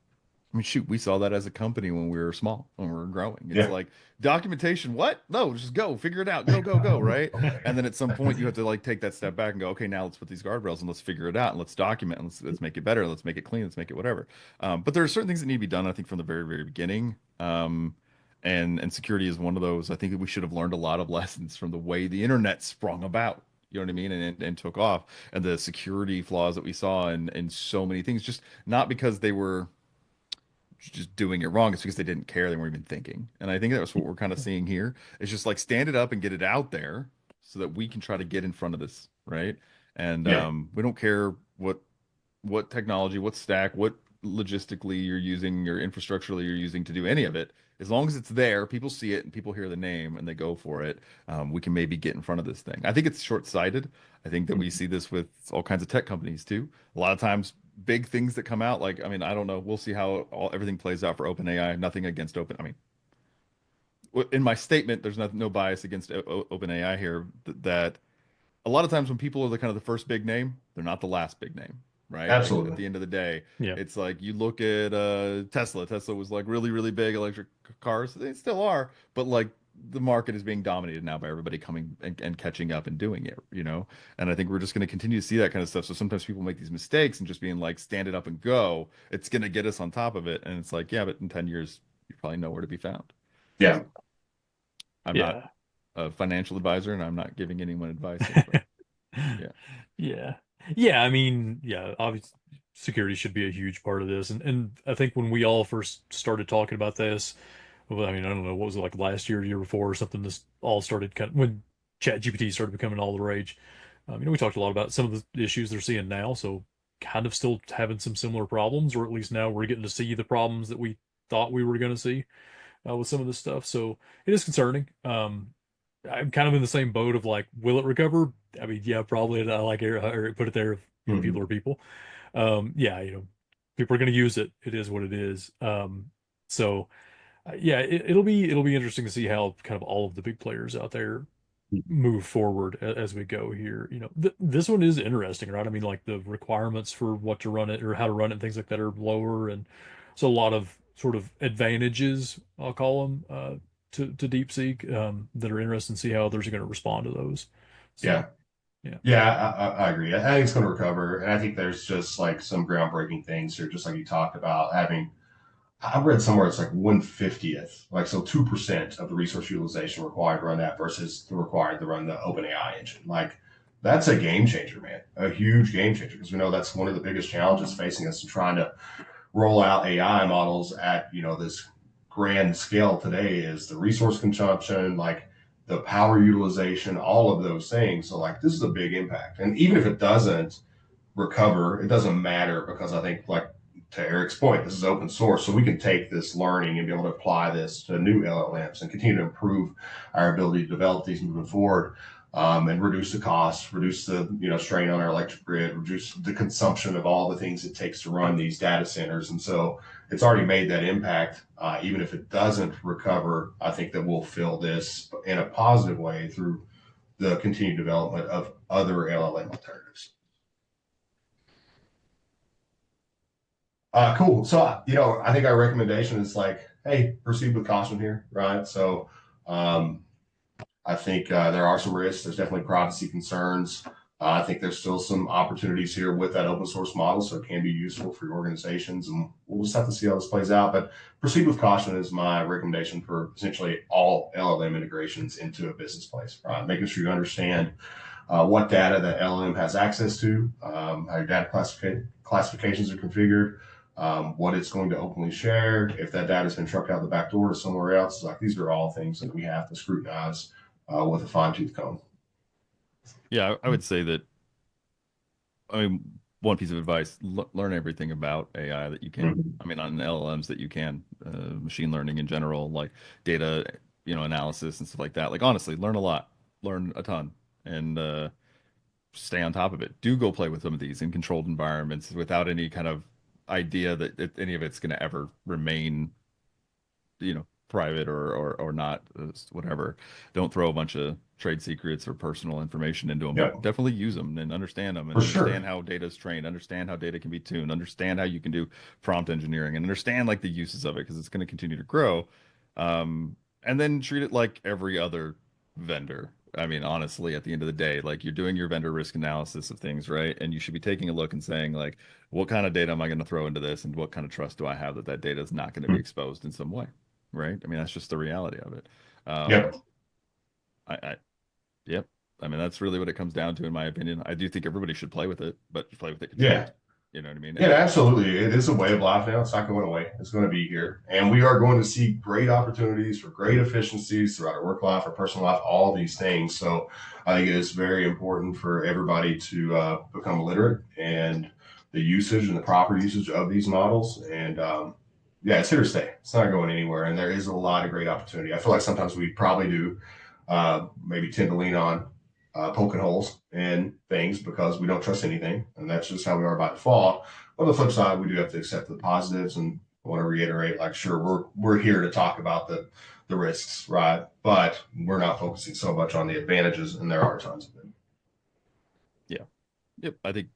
I mean, shoot, we saw that as a company when we were small, when we were growing. It's Yeah. like documentation, what? No, just go, figure it out, go, go, go, right? And then at some point you have to like take that step back and go, okay, now let's put these guardrails and let's figure it out and let's document and let's make it better, let's make it clean, let's make it whatever. But there are certain things that need to be done, I think, from the very, very beginning. And security is one of those. I think that we should have learned a lot of lessons from the way the internet sprung about. You know what I mean? And took off, and the security flaws that we saw in so many things, just not because they were just doing it wrong. It's because they didn't care. They weren't even thinking. And I think that's what we're kind of seeing here. It's just like stand it up and get it out there so that we can try to get in front of this, right? And Yeah. we don't care what technology, what stack, what logistically you're using, or infrastructurally you're using to do any of it. As long as it's there, people see it and people hear the name and they go for it. We can maybe get in front of this thing. I think it's short-sighted. I think that we see this with all kinds of tech companies too. A lot of times, big things that come out, like I mean, I don't know. We'll see how everything plays out for OpenAI. Nothing against Open. I mean, in my statement, there's no bias against OpenAI here. That a lot of times when people are the kind of the first big name, they're not the last big name, right? Like at Absolutely. the end of the day, Yeah. it's like you look at Tesla. Tesla was like really, really big electric cars. They still are, but like the market is being dominated now by everybody coming and catching up and doing it. And I think we're just going to continue to see that kind of stuff. So sometimes people make these mistakes and just being like, stand it up and go. It's going to get us on top of it. And it's like, yeah, but in 10 years, you probably know where to be found. Yeah. I'm not Yeah. a financial advisor and I'm not giving anyone advice here, but yeah. Yeah. Yeah. I mean, yeah, obviously security should be a huge part of this. And I think when we all first started talking about this, well, I mean, I don't know, what was it like last year, year before or something, this all started kind of when Chat GPT started becoming all the rage. We talked a lot about some of the issues they're seeing now. So kind of still having some similar problems, or at least now we're getting to see the problems that we thought we were going to see with some of this stuff. So it is concerning. I'm kind of in the same boat of like, will it recover? I mean, yeah, probably. I like Eric put it there. Hmm. People are people. Yeah, people are going to use it. It is what it is. So yeah, it'll be interesting to see how kind of all of the big players out there move forward as we go here. This one is interesting, right? I mean, like the requirements for what to run it or how to run it and things like that are lower, and so a lot of sort of advantages, I'll call them, to DeepSeek, that are interesting to see how others are going to respond to those. So Yeah. yeah, Yeah, I agree. I think it's going to recover. And I think there's just like some groundbreaking things here, just like you talked about having. I read somewhere it's like 1/50th, like so 2% of the resource utilization required to run that versus the required to run the OpenAI engine. Like that's a game changer, man. A huge game changer. Because we know that's one of the biggest challenges facing us in trying to roll out AI models at, this grand scale today is the resource consumption, like the power utilization, all of those things. So like this is a big impact. And even if it doesn't recover, it doesn't matter because I think like to Eric's point, this is open source. So we can take this learning and be able to apply this to new LLMs and continue to improve our ability to develop these moving forward. And reduce the cost, reduce the strain on our electric grid, reduce the consumption of all the things it takes to run these data centers. And so it's already made that impact. Even if it doesn't recover, I think that we'll fill this in a positive way through the continued development of other LLM alternatives. Cool. So, I think our recommendation is like, hey, proceed with caution here, right? So, I think there are some risks. There's definitely privacy concerns. I think there's still some opportunities here with that open source model, so it can be useful for your organizations, and we'll just have to see how this plays out. But proceed with caution is my recommendation for essentially all LLM integrations into a business place, right? Making sure you understand what data the LLM has access to, how your data classifications are configured, what it's going to openly share, if that data has been trucked out the back door to somewhere else. Like, these are all things that we have to scrutinize with a fine-tooth comb. Yeah, I would say that, I mean, one piece of advice, learn everything about AI that you can. Mm-hmm. I mean, on LLMs that you can, machine learning in general, like data, analysis and stuff like that. Like, honestly, learn a lot, learn a ton, and stay on top of it. Do go play with some of these in controlled environments without any kind of idea that any of it's going to ever remain, private or not, whatever. Don't throw a bunch of trade secrets or personal information into them, Yep. but definitely use them and understand them, and For sure. understand how data is trained, understand how data can be tuned, understand how you can do prompt engineering, and understand like the uses of it, because it's going to continue to grow. And then treat it like every other vendor. I mean, honestly, at the end of the day, like, you're doing your vendor risk analysis of things, right? And you should be taking a look and saying, like, what kind of data am I going to throw into this, and what kind of trust do I have that that data is not going to be exposed in some way, right? I mean, that's just the reality of it. Yep. Yep. I mean, that's really what it comes down to, in my opinion. I do think everybody should play with it, but play with it controlled. Yeah. You know what I mean? Yeah, absolutely. It is a way of life now. It's not going away. It's going to be here. And we are going to see great opportunities for great efficiencies throughout our work life, our personal life, all these things. So I think it is very important for everybody to become literate and the usage and the proper usage of these models. And yeah, it's here to stay. It's not going anywhere. And there is a lot of great opportunity. I feel like sometimes we probably do maybe tend to lean on poking holes in things because we don't trust anything, and that's just how we are by default. On the flip side, we do have to accept the positives, and I want to reiterate, like, sure, we're here to talk about the risks, right? But we're not focusing so much on the advantages, and there are tons of them. Yeah. Yep. I think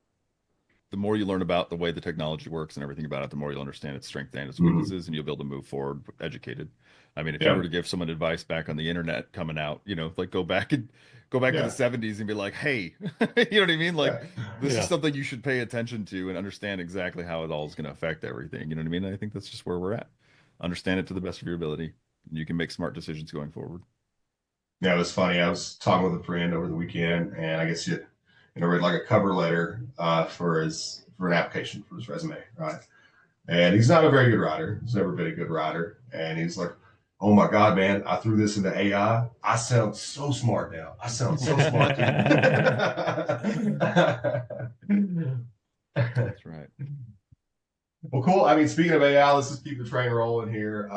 the more you learn about the way the technology works and everything about it, the more you'll understand its strengths and its weaknesses, and you'll be able to move forward educated. I mean, if you were to give someone advice back on the internet coming out, like go back to the 70s and be like, hey, you know what I mean? Like, this is something you should pay attention to and understand exactly how it all is going to affect everything. You know what I mean? I think that's just where we're at. Understand it to the best of your ability, and you can make smart decisions going forward. Yeah, it was funny. I was talking with a friend over the weekend, and I guess you read like a cover letter for an application for his resume, right? And he's not a very good writer. He's never been a good writer. And he's like, oh my God, man, I threw this into AI. I sound so smart now. I sound so smart. That's right. Well, cool. I mean, speaking of AI, let's just keep the train rolling here.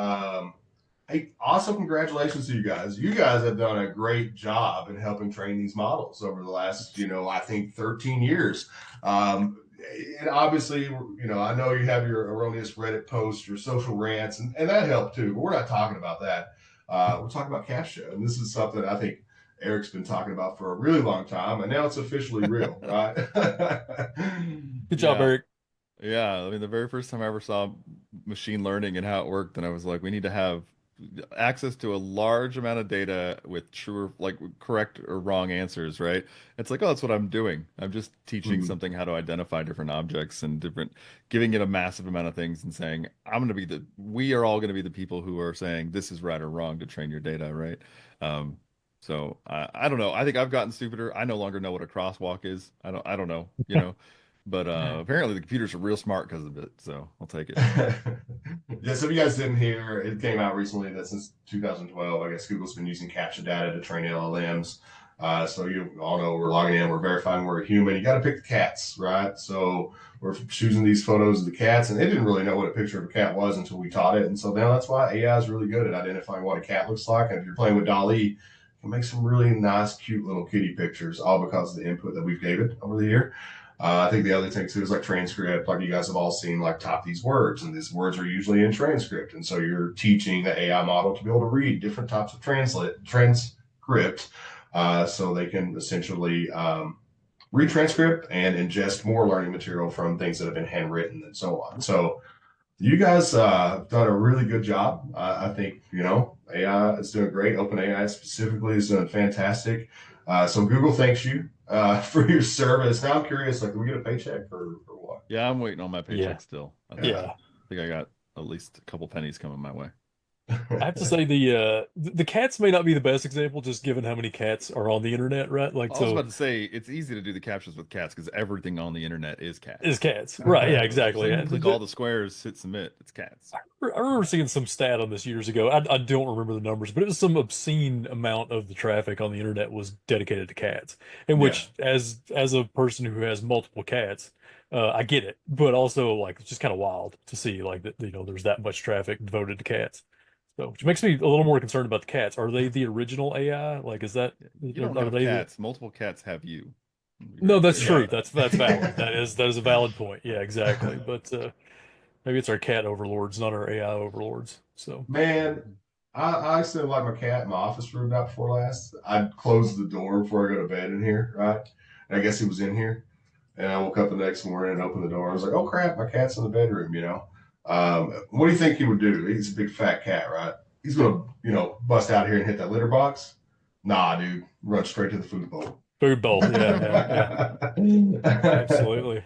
Hey, also congratulations to you guys. You guys have done a great job in helping train these models over the last, I think 13 years. And obviously, I know you have your erroneous Reddit posts, your social rants, and that helped too, but we're not talking about that. We're talking about CAPTCHA, and this is something I think Eric's been talking about for a really long time, and now it's officially real, right? Good job, Eric. Yeah, I mean, the very first time I ever saw machine learning and how it worked, and I was like, we need to have access to a large amount of data with true, like, correct or wrong answers, right? It's like, oh, that's what I'm doing. I'm just teaching something how to identify different objects and giving it a massive amount of things and saying, we are all going to be the people who are saying this is right or wrong to train your data, right? So I don't know. I think I've gotten stupider. I no longer know what a crosswalk is. I don't know, But apparently the computers are real smart because of it, so I'll take it. Yeah, so if you guys didn't hear, it came out recently that since 2012, I guess Google's been using CAPTCHA data to train LLMs. So you all know we're logging in, we're verifying we're a human. You got to pick the cats, right? So we're choosing these photos of the cats, and it didn't really know what a picture of a cat was until we taught it. And so now that's why AI is really good at identifying what a cat looks like. And if you're playing with DALL-E, you can make some really nice, cute little kitty pictures, all because of the input that we've gave it over the year. I think the other thing too is like transcript, like you guys have all seen, like type these words, and these words are usually in transcript. And so you're teaching the AI model to be able to read different types of transcript so they can essentially read transcript and ingest more learning material from things that have been handwritten and so on. So you guys have done a really good job. I think, AI is doing great. OpenAI specifically is doing fantastic. So Google thanks you. for your service. Now I'm curious, like, do we get a paycheck or what? Yeah, I'm waiting on my Yeah. paycheck still. Yeah. Yeah. I think I got at least a couple pennies coming my way. I have to say the cats may not be the best example, just given how many cats are on the internet, right? Like, I was so about to say it's easy to do the captures with cats because everything on the internet is is cats. cats, right? Yeah, So exactly. you click all the squares, hit submit, it's cats. I remember seeing some stat on this years ago. I don't remember the numbers, but it was some obscene amount of the traffic on the internet was dedicated to cats. In Yeah. which, as a person who has multiple cats, I get it, but also like it's just kind of wild to see like that there's that much traffic devoted to cats. So, which makes me a little more concerned about the cats. Are they the original AI? Like, is that You don't are have they the? cats. Multiple cats have you. Be No, very that's clear true. about Yeah. That's valid. That is a valid point. Yeah, exactly. But maybe it's our cat overlords, not our AI overlords. So. Man, I actually like my cat in my office room night before last. I closed the door before I go to bed in here, right? And I guess he was in here. And I woke up the next morning and opened the door. I was like, oh crap, my cat's in the bedroom, you know. What do you think he would do? He's a big fat cat, right? He's gonna, bust out here and hit that litter box. Nah, dude, run straight to the food bowl. Food bowl. Yeah, man. Yeah, absolutely.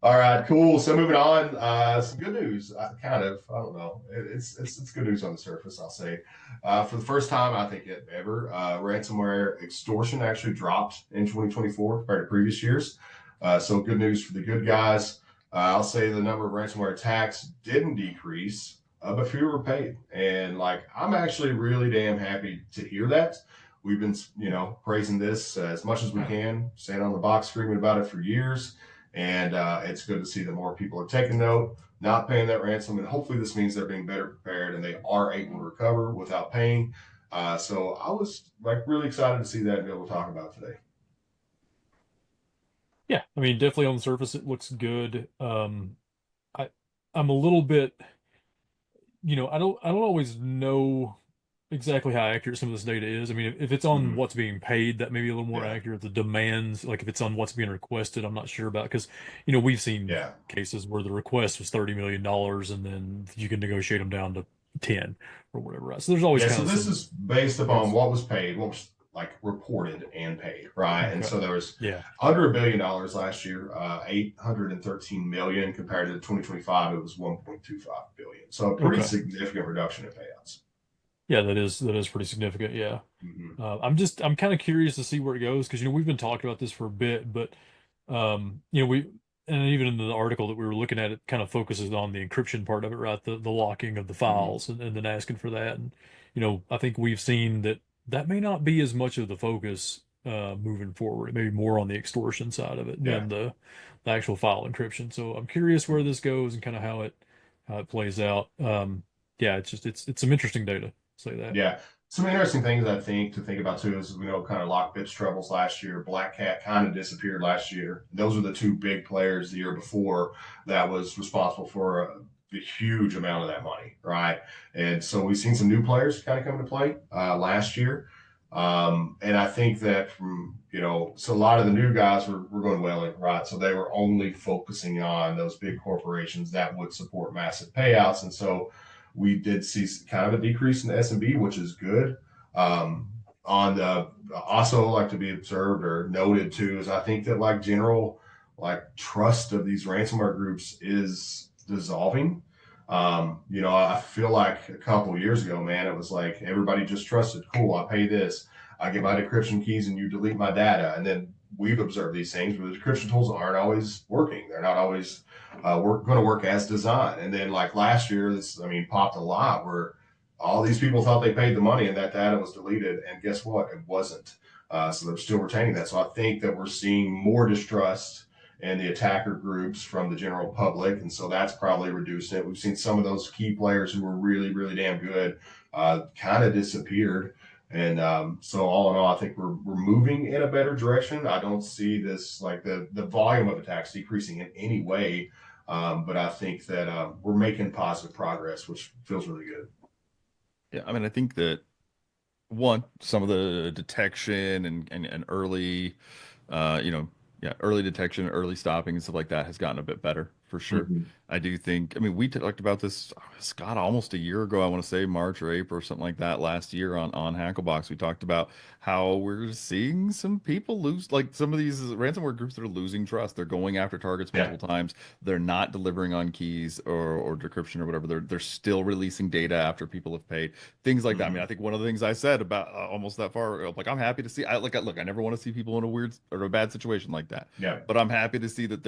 All right, cool. So moving on, some good news. Kind of, I don't know. It's good news on the surface, I'll say. For the first time, I think ever, ransomware extortion actually dropped in 2024 compared to previous years. So good news for the good guys. I'll say the number of ransomware attacks didn't decrease, but fewer were paid. And like, I'm actually really damn happy to hear that. We've been, praising this as much as we can, staying on the box, screaming about it for years. And it's good to see that more people are taking note, not paying that ransom. And hopefully this means they're being better prepared and they are able to recover without paying. So I was like really excited to see that and be able to talk about it today. Yeah, I mean, definitely on the surface it looks good. I I'm a little bit, I don't always know exactly how accurate some of this data is. I mean, if it's on Mm-hmm. what's being paid, that may be a little more Yeah. accurate. The demands, like if it's on what's being requested, I'm not sure about because, we've seen Yeah. cases where the request was $30 million and then you can negotiate them down to 10 or whatever. Right? So there's always Yeah. kind So of this some. is based upon There's what was paid, what was like reported and paid, right? And okay. so there was Yeah. under $1 billion last year, 813 million compared to 2025, it was 1.25 billion. So a pretty Okay. significant reduction in payouts. Yeah, that is pretty significant. Yeah. Mm-hmm. I'm kind of curious to see where it goes because we've been talking about this for a bit, but we and even in the article that we were looking at, it kind of focuses on the encryption part of it, right? The locking of the Mm-hmm. files and then asking for that, and I think we've seen that that may not be as much of the focus moving forward. It may be more on the extortion side of it Yeah. than the actual file encryption. So I'm curious where this goes and kind of how it plays out. Yeah, it's some interesting data. Say that. Yeah. Some interesting things I think to think about too is kind of Lockbit's troubles last year. Black Cat kind of disappeared last year. Those are the two big players the year before that was responsible for a huge amount of that money, right? And so we've seen some new players kind of come into play last year. And I think that so a lot of the new guys were going whaling, right? So they were only focusing on those big corporations that would support massive payouts. And so we did see kind of a decrease in the S&B, which is good. On the also like to be observed or noted too is I think that like general like trust of these ransomware groups is dissolving. I feel like a couple of years ago, man, it was like everybody just trusted. Cool, I pay this, I get my decryption keys, and you delete my data. And then we've observed these things, but the decryption tools aren't always working. They're not always going to work as designed. And then like last year, popped a lot where all these people thought they paid the money and that data was deleted. And guess what? It wasn't. So they're still retaining that. So I think that we're seeing more distrust in the attacker groups from the general public. And so that's probably reduced it. We've seen some of those key players who were really, really damn good kind of disappeared. And so all in all, I think we're moving in a better direction. I don't see this like the volume of attacks decreasing in any way. But I think that we're making positive progress, which feels really good. Yeah, I mean, I think that one, some of the detection and early, early detection, early stopping and stuff like that has gotten a bit better for sure. Hmm. I do think, I mean, we talked about this, Scott, almost a year ago. I want to say March or April or something like that last year on Hacklebox. We talked about how we're seeing some people lose, like some of these ransomware groups that are losing trust. They're going after targets Yeah. multiple times. They're not delivering on keys or decryption or whatever. They're still releasing data after people have paid. Things like that. I mean, I Hmm. think one of the things I said about almost that far, like I'm happy to see. Look, I never want to see people in a weird or a bad situation like that. Yeah. But I'm happy to see that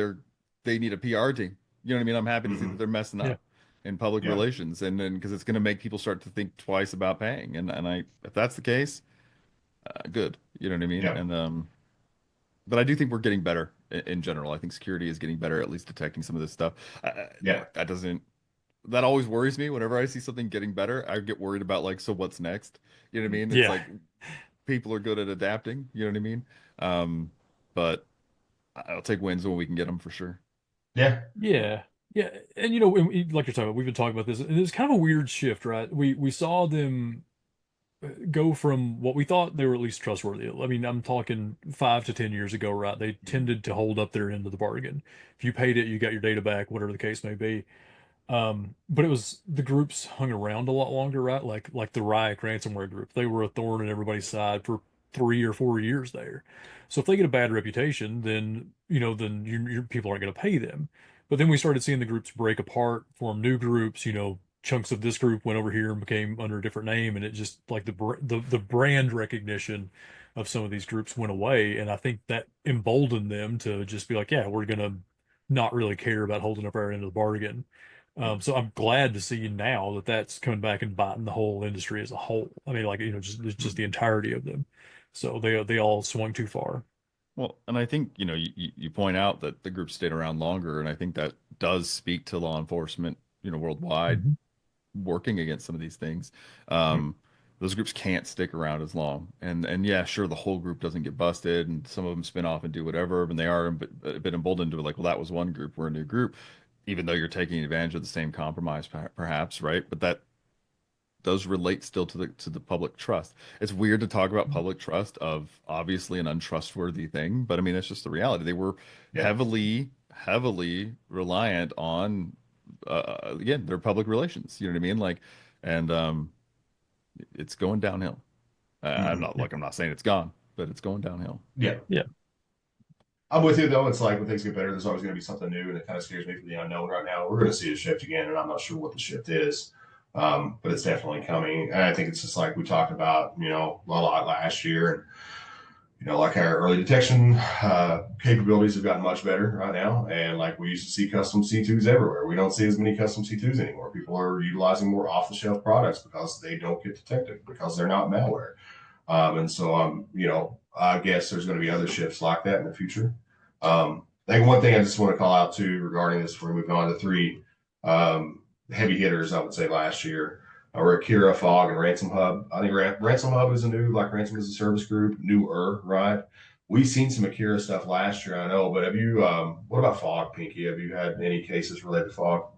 they need a PR team. You know what I mean? I'm happy to see that Hmm. they're messing Yeah. up in public Yeah. relations, and then because it's going to make people start to think twice about paying. And I, if that's the case, good. You know what I mean? Yeah. And but I do think we're getting better in general. I think security is getting better, at least detecting some of this stuff. Yeah. Look, that always worries me. Whenever I see something getting better, I get worried about like, so what's next? You know what I mean? It's Yeah. like people are good at adapting. You know what I mean? Um, but I'll take wins when we can get them for sure. Yeah. Yeah. Yeah. And like you're talking about, we've been talking about this, and it's kind of a weird shift, right? We saw them go from what we thought they were at least trustworthy. I mean, I'm talking 5 to 10 years ago, right? They tended to hold up their end of the bargain. If you paid it, you got your data back, whatever the case may be. But it was the groups hung around a lot longer, right? Like the Riot ransomware group. They were a thorn in everybody's side for 3 or 4 years there. So if they get a bad reputation, then your people aren't going to pay them. But then we started seeing the groups break apart, form new groups. Chunks of this group went over here and became under a different name, and it just like the brand recognition of some of these groups went away, and I think that emboldened them to just be like, yeah, we're gonna not really care about holding up our end of the bargain. So I'm glad to see now that that's coming back and biting the whole industry as a whole. I mean, like, just the entirety of them. So they all swung too far. Well, and I think, you point out that the group stayed around longer, and I think that does speak to law enforcement, worldwide Mhm. working against some of these things. Mhm. Those groups can't stick around as long. And yeah, sure, the whole group doesn't get busted, and some of them spin off and do whatever, and they are a bit emboldened to be like, well, that was one group, we're a new group, even though you're taking advantage of the same compromise, perhaps, right? But that does relate still to the public trust. It's weird to talk about public trust of obviously an untrustworthy thing, but I mean, it's just the reality. They were Yeah. heavily reliant on again, their public relations. You know what I mean? Like, and it's going downhill. I'm Hmm. not like I'm not saying it's gone, but it's going downhill. Yeah. Yeah. I'm with you though. It's like when things get better, there's always going to be something new, and it kind of scares me for the unknown right now. We're going to see a shift again, and I'm not sure what the shift is, but it's definitely coming. And I think it's just like we talked about, a lot last year, and like our early detection capabilities have gotten much better right now. And like we used to see custom C2s everywhere. We don't see as many custom C2s anymore. People are utilizing more off-the-shelf products because they don't get detected because they're not malware. And so I guess there's going to be other shifts like that in the future. I think one thing I just want to call out too regarding this before we move on to three heavy hitters, I would say last year were Akira, Fog, and Ransom Hub. I think Ransom Hub is a new, like Ransom as a service group, newer, right? We've seen some Akira stuff last year, I know, but have you, what about Fog, Pinky? Have you had any cases related to Fog?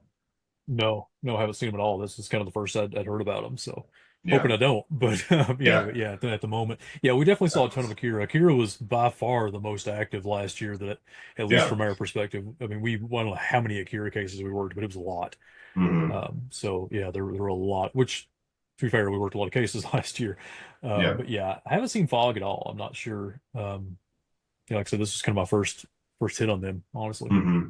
No, no, I haven't seen them at all. This is kind of the first I'd heard about them. So hoping Yeah. I don't. But Yeah. yeah, at the moment, yeah, we definitely saw a ton of Akira. Akira was by far the most active last year that, at least Yeah. from our perspective. I mean, I don't know how many Akira cases we worked, but it was a lot. Hmm. So yeah, there were a lot. Which, to be fair, we worked a lot of cases last year. Yeah. But yeah, I haven't seen Fog at all. I'm not sure. Like I said, this is kind of my first hit on them, honestly. Hmm.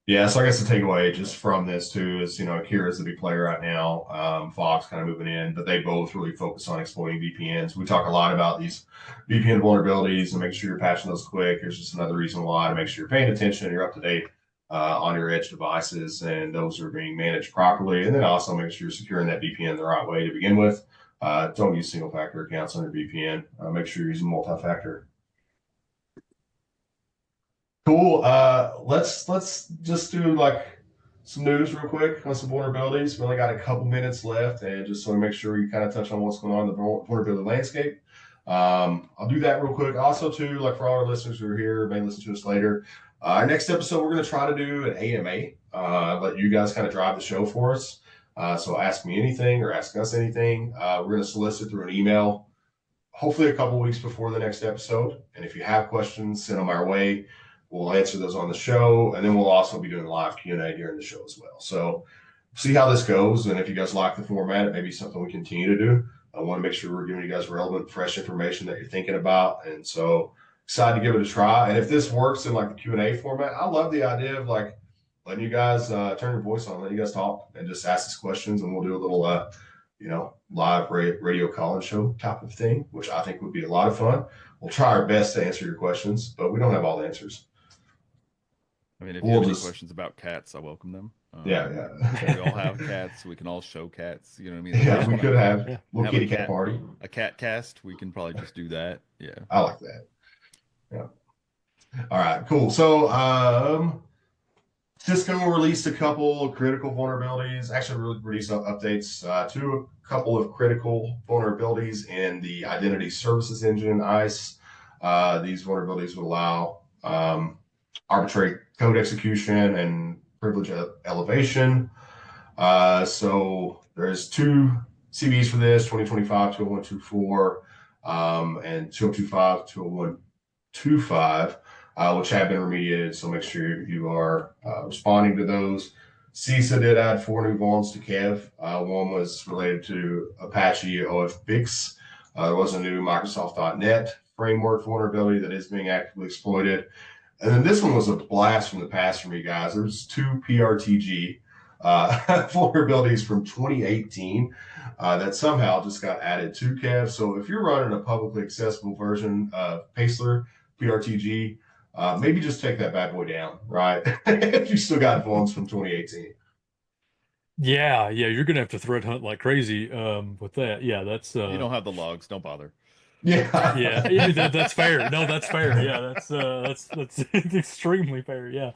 Yeah, so I guess the takeaway just from this too is, Akira's the big player right now. Fox kind of moving in, but they both really focus on exploiting VPNs. We talk a lot about these VPN vulnerabilities and make sure you're patching those quick. There's just another reason why to make sure you're paying attention, you're up to date on your edge devices, and those are being managed properly. And then also make sure you're securing that VPN the right way to begin with. Don't use single factor accounts on your VPN. Make sure you're using multi-factor. Cool. Let's just do like some news real quick on some vulnerabilities. We only got a couple minutes left, and just so we make sure we kind of touch on what's going on in the vulnerability landscape. I'll do that real quick. Also, too, like for all our listeners who are here, may listen to us later. Our next episode, we're going to try to do an AMA. Let you guys kind of drive the show for us. So ask me anything or ask us anything. We're going to solicit through an email, hopefully a couple weeks before the next episode. And if you have questions, send them our way. We'll answer those on the show, and then we'll also be doing live Q&A during the show as well. So see how this goes, and if you guys like the format, it may be something we continue to do. I want to make sure we're giving you guys relevant, fresh information that you're thinking about, and so excited to give it a try. And if this works in like the Q&A format, I love the idea of like letting you guys turn your voice on, letting you guys talk, and just ask us questions, and we'll do a little live radio call-in show type of thing, which I think would be a lot of fun. We'll try our best to answer your questions, but we don't have all the answers. I mean, if you have any questions about cats, I welcome them. Yeah. We all have cats. We can all show cats. You know what I mean? Yeah, we could have a little kitty cat party. A cat cast. We can probably just do that. Yeah. I like that. Yeah. All right, cool. So Cisco released a couple of critical vulnerabilities, actually released updates to a couple of critical vulnerabilities in the Identity Services Engine, ICE. These vulnerabilities would allow arbitrary code execution and privilege elevation. So there's two CVEs for this, 2025-20124 and 2025-20125. Which have been remediated, so make sure you are responding to those. CISA did add 4 new vulns to Kev. One was related to Apache OFBix. There was a new Microsoft.NET framework vulnerability that is being actively exploited. And then this one was a blast from the past for me, guys. There's 2 PRTG vulnerabilities from 2018 that somehow just got added to Kev. So if you're running a publicly accessible version of Paceler PRTG, maybe just take that bad boy down, right? If you still got phones from 2018. Yeah, you're gonna have to threat hunt like crazy with that. Yeah, that's you don't have the logs, don't bother. Yeah, that's fair. No, that's fair. Yeah, that's extremely fair. Yeah,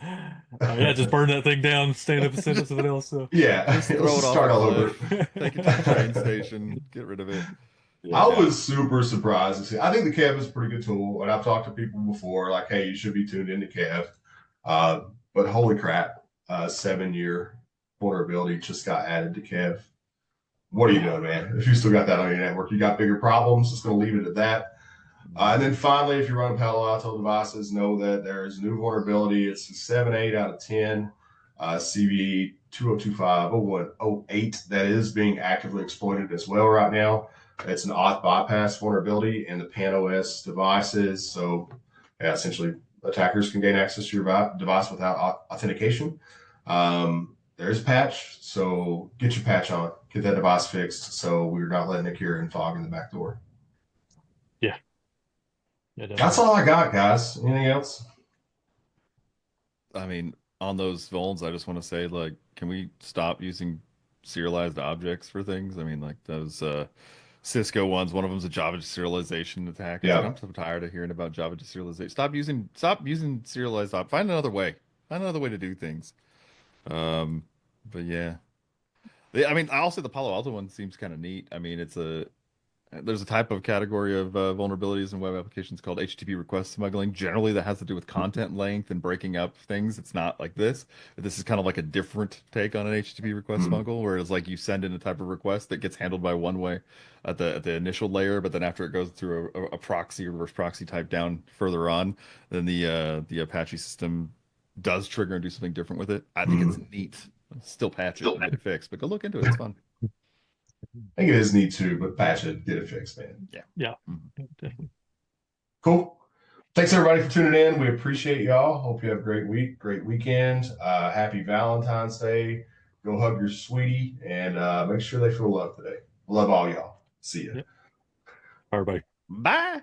just burn that thing down, stand up and send it to someone else. Yeah, just throw it off, start all over. Take it to the train station, get rid of it. Yeah. I was super surprised to see. I think the Kev is a pretty good tool, and I've talked to people before, like, hey, you should be tuned into Kev. But holy crap, 7-year vulnerability just got added to Kev. What are you doing, man? If you still got that on your network, you got bigger problems. Just going to leave it at that. And then finally, if you're running Palo Alto devices, know that there is a new vulnerability. It's a 7.8 out of 10, CVE 2025-0108 that is being actively exploited as well right now. It's an auth bypass vulnerability in the PAN-OS devices. So essentially, attackers can gain access to your device without authentication. There's a patch, so get your patch on. Get that device fixed so we're not letting it cure and fog in the back door. Yeah. That's all I got, guys. Anything else? I mean, on those vulns, I just want to say, like, can we stop using serialized objects for things? I mean, like those Cisco ones, one of them's a Java deserialization attack. Yeah. I'm so tired of hearing about Java deserialization. Stop using serialized objects. Find another way. Find another way to do things. But yeah. I mean, I'll say the Palo Alto one seems kind of neat. I mean, there's a type of category of vulnerabilities in web applications called HTTP request smuggling. Generally, that has to do with content length and breaking up things. It's not like this. This is kind of like a different take on an HTTP request smuggle, where it's like you send in a type of request that gets handled by one way at the initial layer, but then after it goes through a proxy, reverse proxy type down further on, then the Apache system does trigger and do something different with it. I think it's neat. Still patch it and get it fixed, but go look into it. It's fun. I think it is neat too, but patch it, get it fixed, man. Yeah. Definitely. Cool. Thanks everybody for tuning in. We appreciate y'all. Hope you have a great week, great weekend. Happy Valentine's Day. Go hug your sweetie and make sure they feel loved today. Love all y'all. See ya. Everybody. Bye.